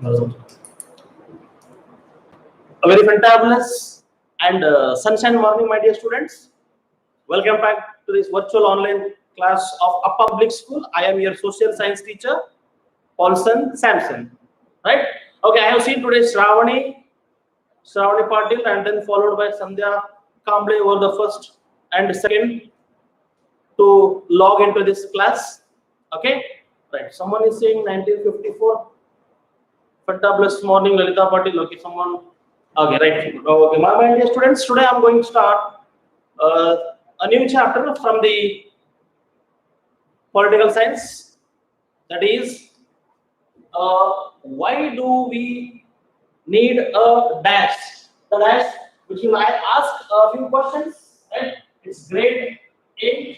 A very fantabulous and sunshine morning, my dear students. Welcome back to this virtual online class of a public school. I am your social science teacher, Paulson Samson. Right? Okay, I have seen today Shravani Patil, and then followed by Sandhya Kamble over the first and second to log into this class. Okay, right. Someone is saying 1954. Fantabulous morning, Lalita Patil. Okay, someone. Okay, right. Okay, my dear students, today I'm going to start a new chapter from the political science. That is, why do we need a dash? The dash, which I ask a few questions. Right? It's grade 8.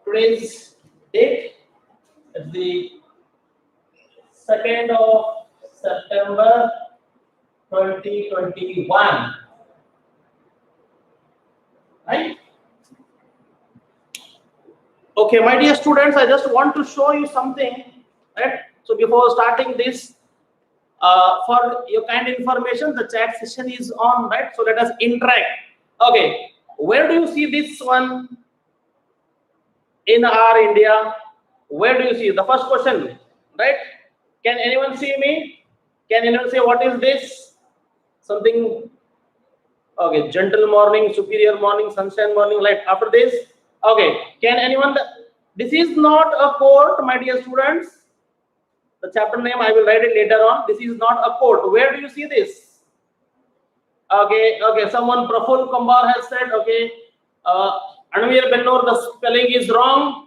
Today's date is the 2nd of September 2021. Right? Okay, my dear students, I just want to show you something. Right? So before starting this, for your kind information, the chat session is on. Right? So let us interact. Okay, where do you see this one in our India? Where do you see the first question? Right? Can anyone see me? Can anyone say what is this? Something. Okay, gentle morning, superior morning, sunshine morning, light. After this, okay, can anyone? This is not a court, my dear students. The chapter name I will write it later on. This is not a court. Where do you see this? Okay, okay. Someone Praful Kambar has said, okay, Anvir Bennur, the spelling is wrong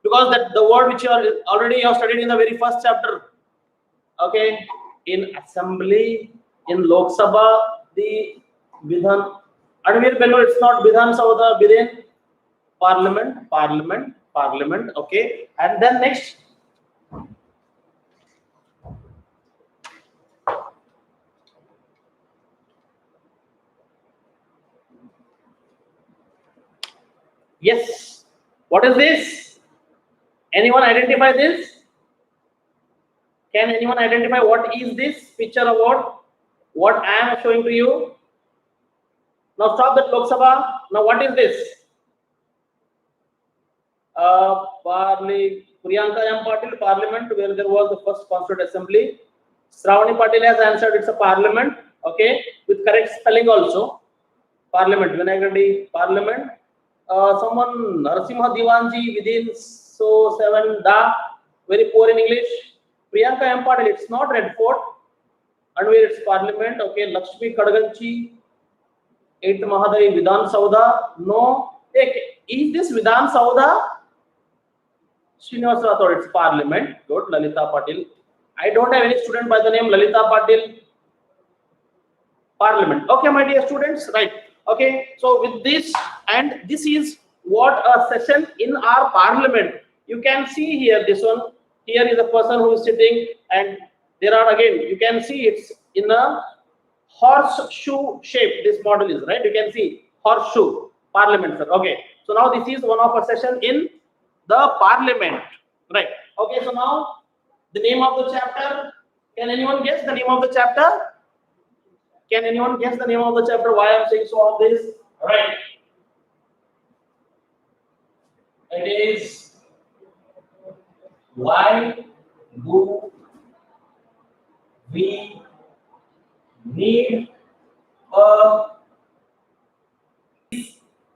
because that the word which you are already have studied in the very first chapter. Okay, in assembly, in Lok Sabha, the Vidhan, Anvir Bennur, it's not Vidhan Sabha, within Parliament. Okay, and then next. Yes. What is this? Anyone identify this? Can anyone identify what is this picture about? What I am showing to you? Now stop that Lok Sabha. Now what is this? Priyanka M. Patil, Parliament, where there was the first Constituent Assembly. Shravani Patil has answered it's a Parliament. Okay, with correct spelling also. Parliament, Vinayagadi, Parliament. Someone Narasimha Diwanji within 7 da, very poor in English. Priyanka M. Patil, it's not Red Fort, and where it's Parliament. Okay, Lakshmi Kadganchi, 8th Mahaday, Vidhan Sauda. No, is this Vidhan Sauda? Srinivasa thought it's Parliament. Good, Lalita Patil. I don't have any student by the name Lalita Patil. Parliament. Okay, my dear students, right? Okay, so with this, and this is what a session in our Parliament. You can see here this one. Here is a person who is sitting, and there are again. You can see it's in a horseshoe shape. This model is right. You can see horseshoe Parliament, sir. Okay, so now this is one of a session in the Parliament, right? Okay, so now the name of the chapter. Can anyone guess the name of the chapter? Can anyone guess the name of the chapter? Why I'm saying so on this? Right. It is why do we need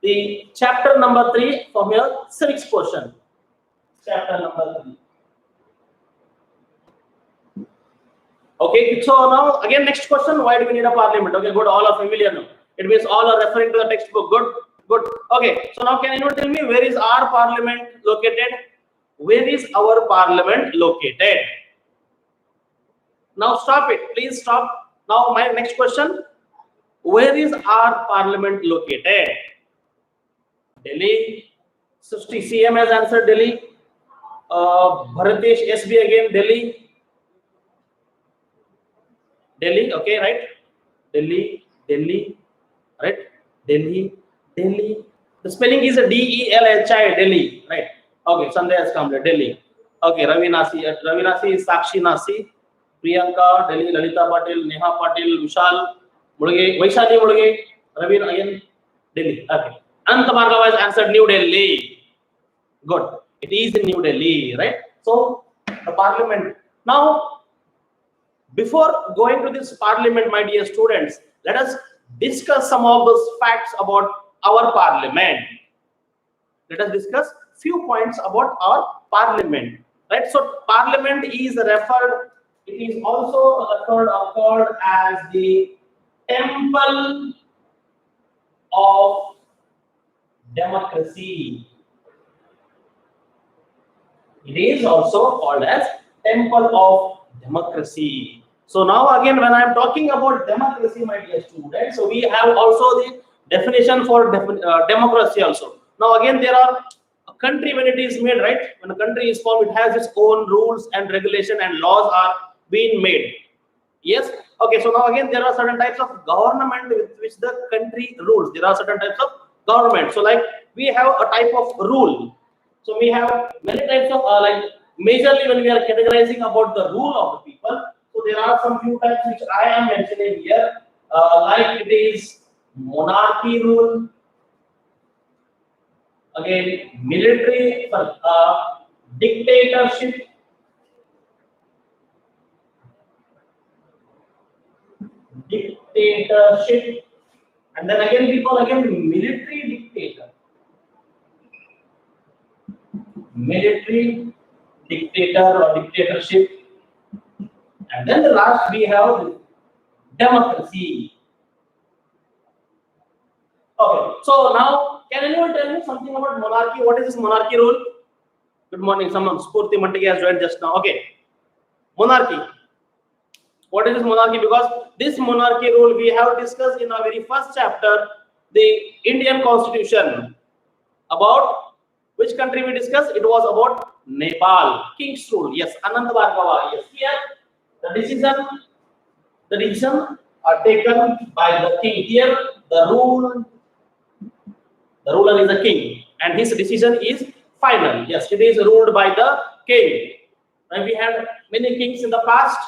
the chapter number 3 from your civics portion. Chapter number 3. Okay, so now again next question, why do we need a Parliament? Okay, good, all are familiar now. It means all are referring to the textbook. Good. Okay, so now can anyone tell me where is our Parliament located? Where is our Parliament located? Now stop it, please stop. Now my next question, where is our Parliament located? Delhi. Srishti CM has answered Delhi. Bharatish SB again, Delhi. Delhi, okay, right? Delhi, right? Delhi. The spelling is a D-E-L-H-I, Delhi, right? Okay, Sandhya has come there, Delhi. Okay, Ravi Nasi. Ravi Nasi is Sakshi Nasi, Priyanka, Delhi, Lalita Patil, Neha Patil, Vishal, Murge, Vaishali Murge, Ravi again, Delhi. Okay. Ananta Bhargava has answered New Delhi. Good. It is in New Delhi, right? So the parliament. Now, before going to this parliament, my dear students, let us discuss some of those facts about our parliament. Let us discuss few points about our parliament, right? So parliament is referred, it is also referred or called as the temple of democracy. It is also called as temple of democracy. So now again, when I am talking about democracy, my dear students, so we have also the definition for democracy also. Now again, there are a country when it is made, right? When a country is formed, it has its own rules and regulation and laws are being made. Yes. Okay. So now again, there are certain types of government with which the country rules. There are certain types of government. So like we have a type of rule. So we have many types of like majorly when we are categorizing about the rule of the people. So there are some few types which I am mentioning here. Like it is monarchy rule. Again, military, dictatorship. Dictatorship, and then again we call again military dictator. Military dictator or dictatorship, and then the last we have democracy. Okay, so now can anyone tell me something about monarchy? What is this monarchy rule? Good morning, someone. Spurti Mandagi has joined just now. Okay, monarchy. What is this monarchy? Because this monarchy rule we have discussed in our very first chapter, the Indian Constitution. About which country we discussed? It was about Nepal. King's rule. Yes, Ananta Bhargava. Yes, here the decision are taken by the king. Here the ruler is the king, and his decision is final. Yes, it is ruled by the king. And we had many kings in the past,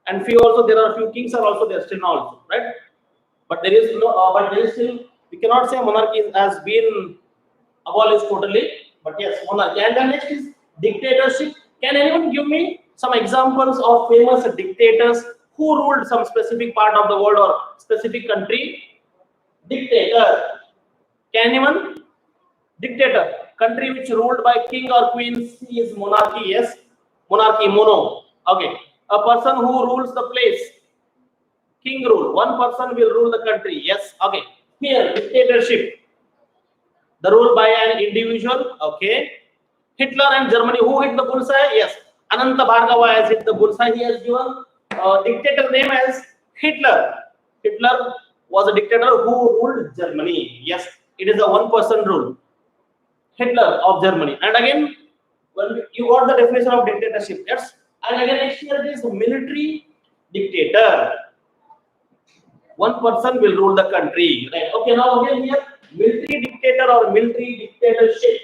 and few also there are few kings are also there still now also, right? But there is no, but there is still, we cannot say monarchy has been abolished totally, but yes, monarchy. And then next is dictatorship. Can anyone give me some examples of famous dictators who ruled some specific part of the world or specific country? Dictator. Can anyone? Dictator. Country which ruled by king or queen is monarchy. Yes, monarchy, mono. Okay. A person who rules the place. King rule. One person will rule the country. Yes. Okay. Here, dictatorship. The rule by an individual. Okay. Hitler and Germany. Who hit the bullseye? Yes. Ananta Bhargava has hit the bullseye. He has given dictator name as Hitler. Hitler was a dictator who ruled Germany. Yes. It is a one-person rule. Hitler of Germany. And again, when you got the definition of dictatorship. Yes. And again, next year is military dictator. One person will rule the country. Right. Okay. Now again here, military dictator or military dictatorship.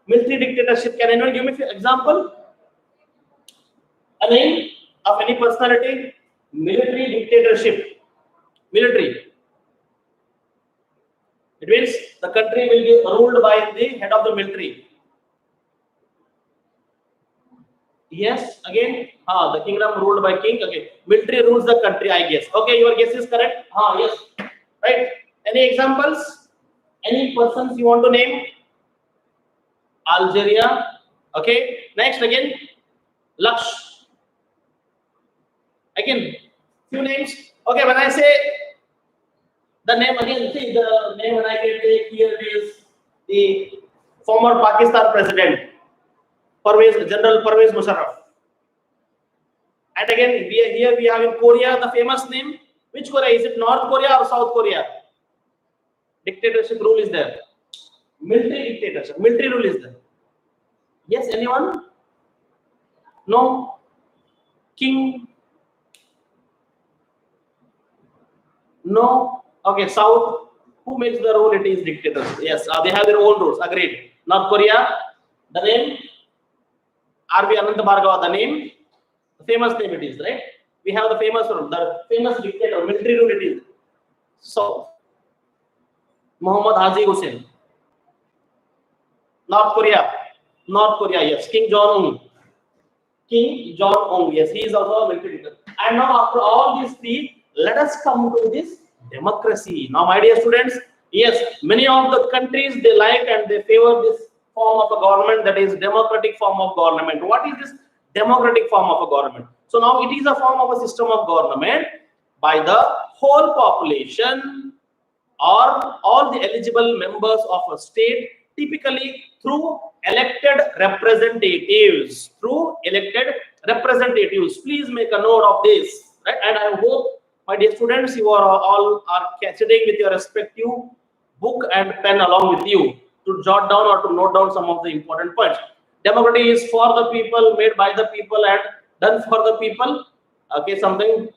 Military dictatorship. Can anyone give me an example? A name of any personality? Military dictatorship. Military. It means the country will be ruled by the head of the military. Yes, again, the kingdom ruled by king. Okay, military rules the country, I guess. Okay, your guess is correct. Yes, right. Any examples? Any persons you want to name? Algeria. Okay, next again, Laksh. Again, few names. Okay, when I say the name again, see the name when I can take here is the former Pakistan president, General Pervez Musharraf. And again, here we have in Korea the famous name. Which Korea? Is it North Korea or South Korea? Dictatorship rule is there. Military dictatorship. Military rule is there. Yes, anyone? No? King? No? Okay, South. Who makes the rule? It is dictators. Yes, they have their own rules. Agreed. North Korea, the name R.V. Ananta Bhargava, the name, the famous name it is, right? We have the famous rule, the famous dictator, military rule it is. So, Muhammad Haji Hussein. North Korea, yes, King Jong-un. King Jong-un, yes, he is also a military dictator. And now after all these three, let us come to this democracy. Now, my dear students, yes, many of the countries they like and they favor this form of a government, that is democratic form of government. What is this democratic form of a government? So now it is a form of a system of government by the whole population or all the eligible members of a state, typically through elected representatives. Please make a note of this, right? And I hope, my dear students, you are all sitting with your respective book and pen along with you to jot down or to note down some of the important points. Democracy is for the people, made by the people, and done for the people. Okay, something.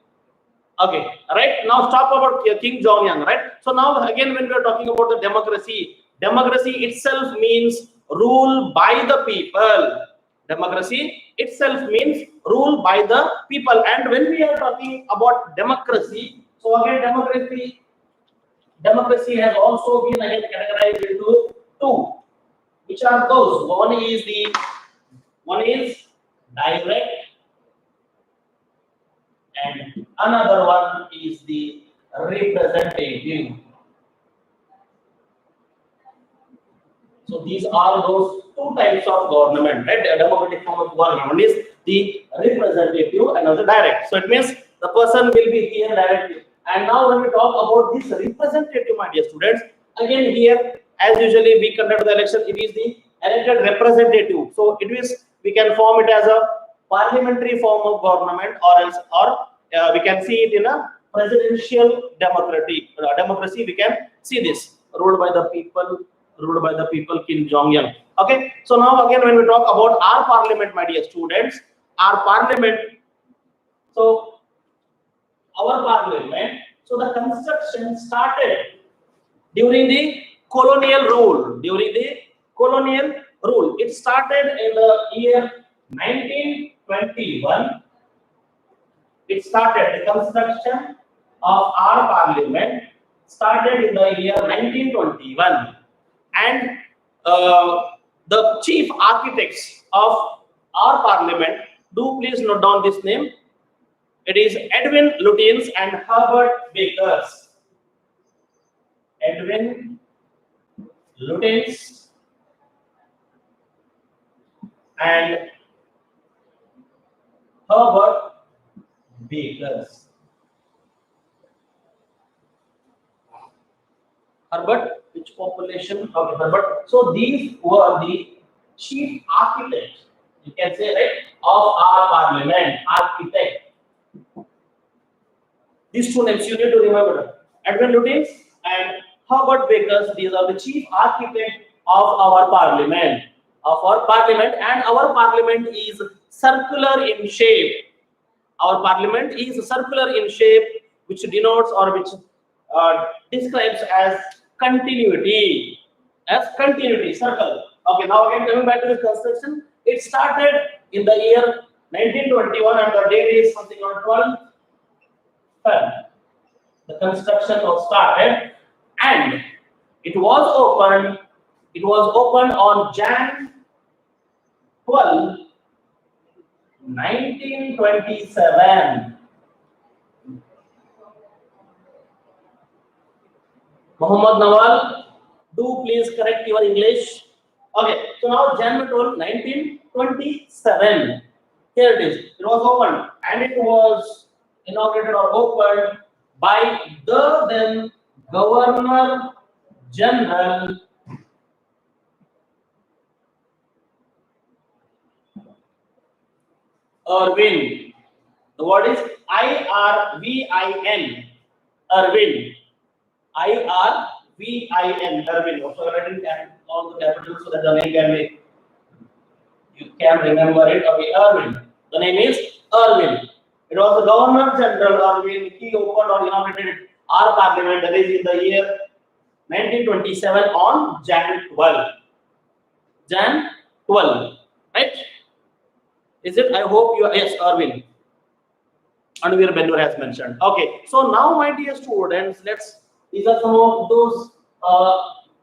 Okay, right. Now stop about King Jong-un, right? So now again, when we are talking about the democracy itself means rule by the people. Democracy itself means rule by the people. And when we are talking about democracy, so again, democracy has also been again categorized into two. Which are those? One is direct, and another one is the representative. So these are those two types of government, right? A democratic form of government. One is the representative, another direct. So it means the person will be here directly. And now when we talk about this representative, my dear students, again here, as usually we conduct the election, it is the elected representative. So it is, we can form it as a parliamentary form of government, or we can see it in a presidential democracy. We can see this ruled by the people, Kim Jong-un. Okay, so now again, when we talk about our parliament, my dear students, our parliament. So our parliament. So the construction started during the colonial rule. It started in the year 1921. It started, the construction of our parliament started in the year 1921, and the chief architects of our parliament, do please note down this name. It is Edwin Lutyens and Herbert Bakers. Edwin Lutyens and Herbert Bakers. Herbert, which population? Okay, Herbert. So these were the chief architects, you can say, right, of our parliament. Architect. These two names you need to remember: Edwin Lutyens and Herbert Bakers. These are the chief architects of our parliament. And our parliament is circular in shape. Our parliament is circular in shape, which denotes or which describes as continuity. Circle. Okay, now again coming back to the construction, it started in the year 1921, and the date is something on 12th Feb. The construction was started, and it was opened. It was opened on Jan 12, 1927. Muhammad Nawal, do please correct your English. Okay, so now Jan 12, 1927. Here it is. It was opened, and it was inaugurated or opened by the then Governor General Irvin. The word is IRVIN. Irvin. IRVIN. Irvin. Also written all the capitals so that the name can be, you can remember it. Okay, Irvin. The name is Irvin. It was the Governor General Irvin. He opened or inaugurated our parliament, that is in the year 1927 on Jan 12. Jan 12, right? Is it? I hope you are. Yes, Arvind. Anvir Benur has mentioned. Okay, so now, my dear students, these are some of those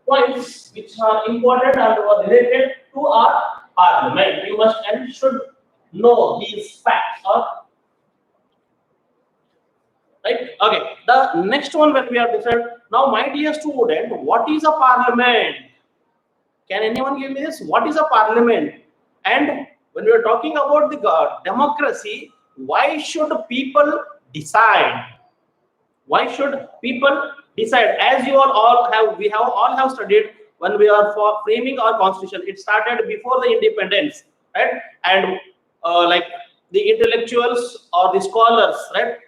points which are important and are related to our parliament. You must and should know these facts, right? Okay, the next one when we are different. Now, my dear student, what is a parliament? Can anyone give me this? What is a parliament? And when we are talking about the democracy, why should people decide? Why should people decide? As you all have, we have all have studied when we are for framing our constitution. It started before the independence, right? And like the intellectuals or the scholars, right?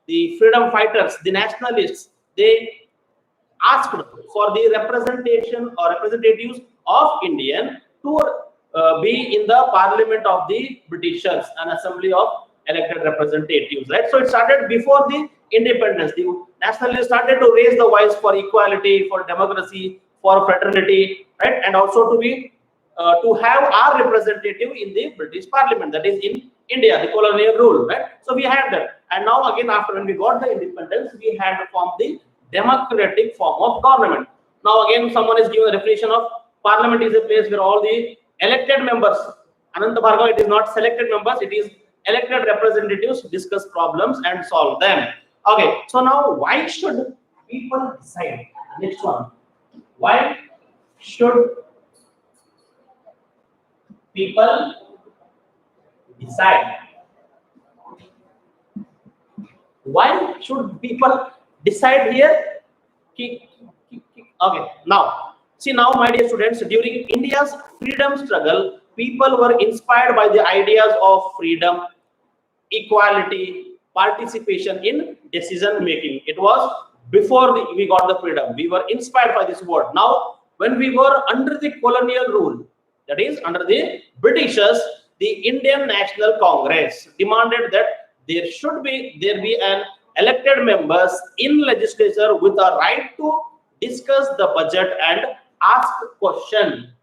The freedom fighters, the nationalists, they asked for the representation or representatives of Indian to be in the parliament of the Britishers, an assembly of elected representatives, right? So it started before the independence. The nationalists started to raise the voice for equality, for democracy, for fraternity, right? And also to be to have our representative in the British Parliament, that is in India, the colonial rule, right? So we had that, and now again after when we got the independence, we had to form the democratic form of government. Now again, someone is giving a definition of Parliament is a place where all the elected members, Ananta Bhargava, it is not selected members, it is elected representatives discuss problems and solve them. Okay, so now why should people decide? Next one, why should people decide? Why should people decide here? Okay, now see, now my dear students, during India's freedom struggle, people were inspired by the ideas of freedom, equality, participation in decision making. It was before we got the freedom. We were inspired by this word. Now, when we were under the colonial rule, that is under the Britishers, the Indian National Congress demanded that there be an elected members in legislature with a right to discuss the budget and ask question.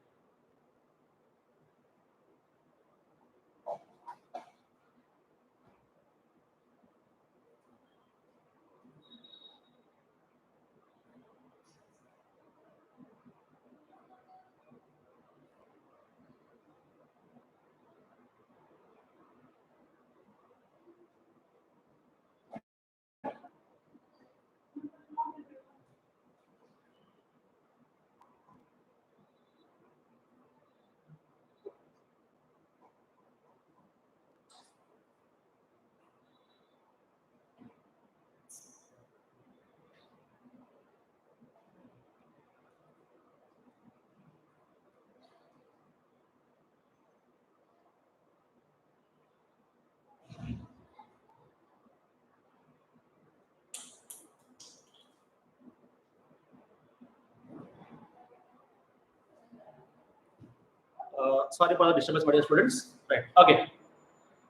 Sorry for the disturbance, my dear students. Right. Okay.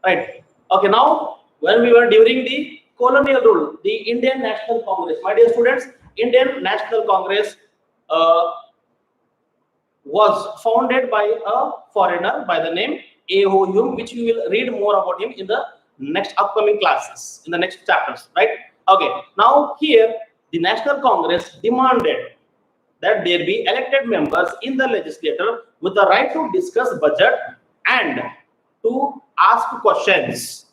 Right. Okay. Now, when we were during the colonial rule, the Indian National Congress, my dear students, Indian National Congress was founded by a foreigner by the name A.O. Hume, which we will read more about him in the next upcoming classes, in the next chapters. Right. Okay. Now here, the National Congress demanded that there be elected members in the legislature with the right to discuss budget and to ask questions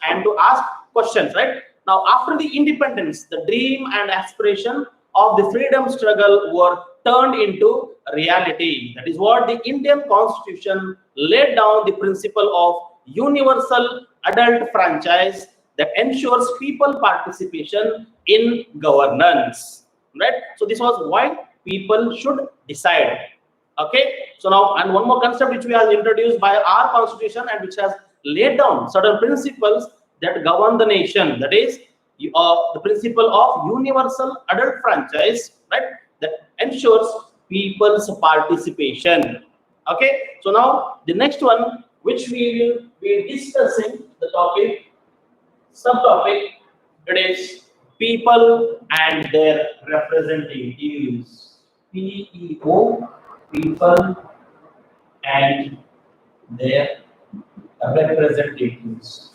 right? Now after the independence, the dream and aspiration of the freedom struggle were turned into reality. That is what the Indian Constitution laid down the principle of universal adult franchise that ensures people participation in governance, right? So this was why people should decide. Okay, so now, and one more concept which we have introduced by our constitution and which has laid down certain principles that govern the nation, that is the principle of universal adult franchise, right, that ensures people's participation. Okay, so now the next one which we will be discussing, the topic, subtopic, it is people and their representatives. PEO, people and their representatives.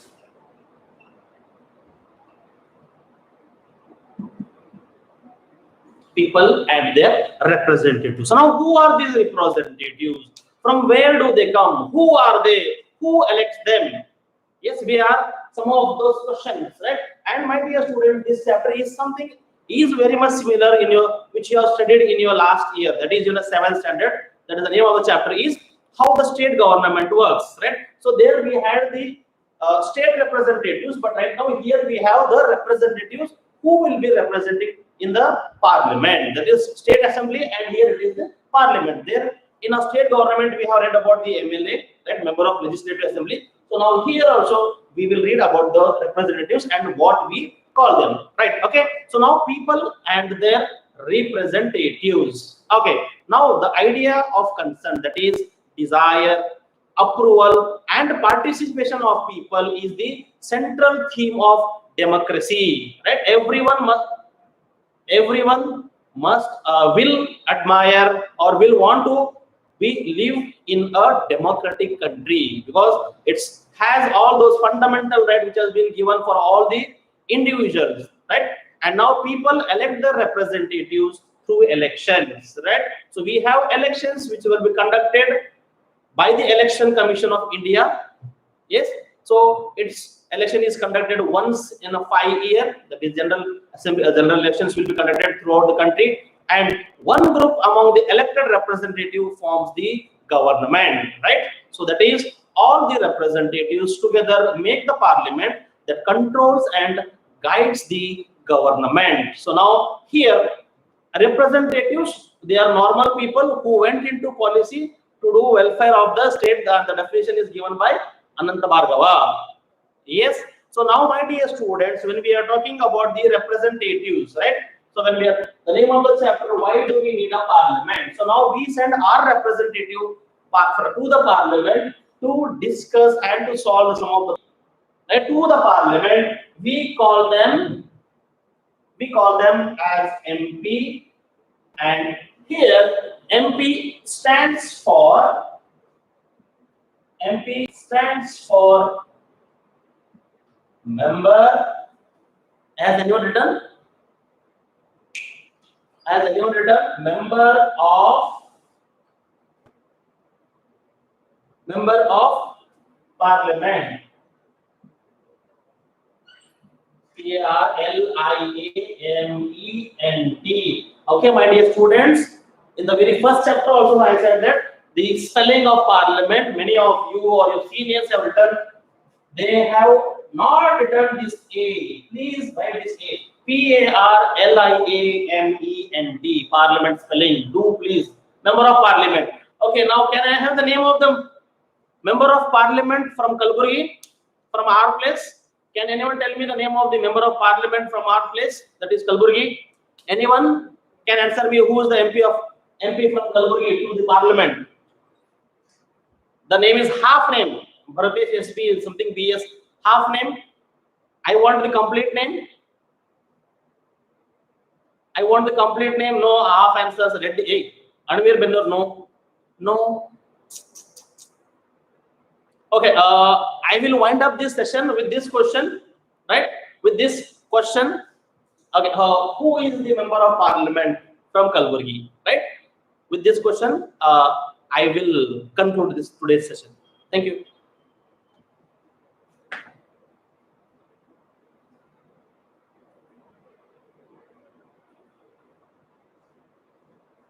People and their representatives. So now, who are these representatives? From where do they come? Who are they? Who elects them? Yes, we are some of those questions, right? And my dear student, this chapter is something is very much similar in your which you have studied in your last year. That is in the 7th standard. That is the name of the chapter is how the state government works, right? So there we had the state representatives, but right now here we have the representatives who will be representing in the parliament. That is state assembly, and here it is the parliament. There in a state government we have read about the MLA, right, member of legislative assembly. So now here also we will read about the representatives and what we call them, right? Okay, so now people and their representatives. Okay, now the idea of consent, that is desire, approval and participation of people, is the central theme of democracy, right? Everyone must will admire or will want to live in a democratic country, because it has all those fundamental rights which has been given for all the individuals, right? And now people elect the representatives through elections, right? So we have elections which will be conducted by the Election Commission of India. Yes, so its election is conducted once in a 5 year. That is general assembly, general elections will be conducted throughout the country, and one group among the elected representative forms the government, right? So that is all the representatives together make the parliament that controls and guides the government. So now here representatives, they are normal people who went into policy to do welfare of the state. The definition is given by Ananta Bhargava. Yes. So now, my dear students, when we are talking about the representatives, right? So when we are the name of the chapter, why do we need a parliament? So now we send our representative to the parliament to discuss and to solve some of the right, to the parliament. We call them as MP, and here MP stands for member. As anyone written? As anyone written? Member of Parliament. Parliament. Okay, my dear students. In the very first chapter also I said that the spelling of parliament, many of you or your seniors have written, they have not written this A. Please write this A. Parliament, parliament spelling. Do please. Member of parliament. Okay, now can I have the name of the member of parliament from Kalburgi, from our place? Can anyone tell me the name of the member of parliament from our place, that is Kalburgi? Anyone can answer me who is the MP from Kalburgi to the parliament? The name is half name. Bharatesh SP is something BS. Half name. I want the complete name. No, half answers. Ready? Hey, Anvir Benur, no. Okay, I will wind up this session with this question, right? With this question. Okay, who is the member of parliament from Kalburgi, right? With this question, I will conclude today's session. Thank you.